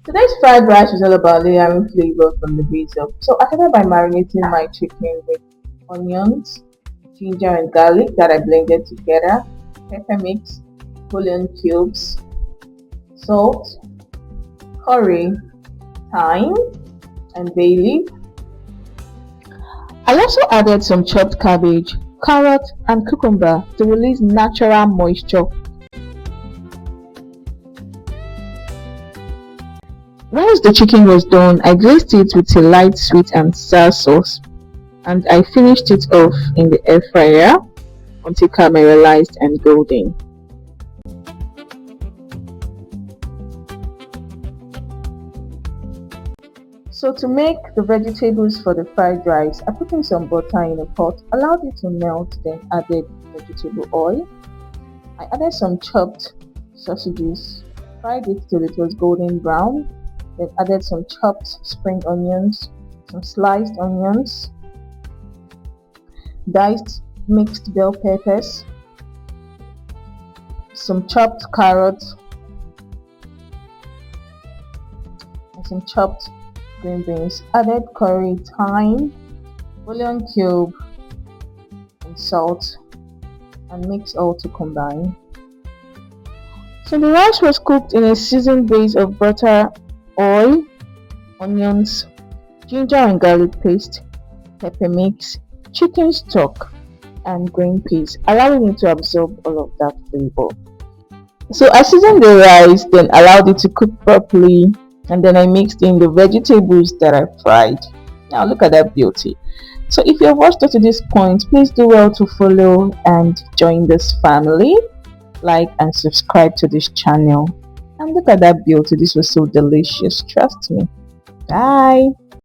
Today's fried rice is all about layering flavor from the base up. So I started by marinating my chicken with onions, ginger and garlic that I blended together, pepper mix, bouillon cubes, salt, curry, thyme, and bay leaf. I also added some chopped cabbage, carrot, and cucumber to release natural moisture. Once the chicken was done, I glazed it with a light sweet and sour sauce and I finished it off in the air fryer until caramelized and golden. So to make the vegetables for the fried rice, I put in some butter in a pot, allowed it to melt, then added vegetable oil. I added some chopped sausages, fried it till it was golden brown, then added some chopped spring onions, some sliced onions, diced mixed bell peppers, some chopped carrots, and some chopped green beans. Added curry, thyme, bouillon cube, and salt, and mix all to combine. So the rice was cooked in a seasoned base of butter, oil, onions, ginger and garlic paste, pepper mix, chicken stock, and green peas, allowing it to absorb all of that flavor. So I seasoned the rice, then allowed it to cook properly, and then I mixed in the vegetables that I fried. Now look at that beauty. So if you have watched up to this point, please do well to follow and join this family, like and subscribe to this channel. And look at that beauty. This was so delicious. Trust me. Bye.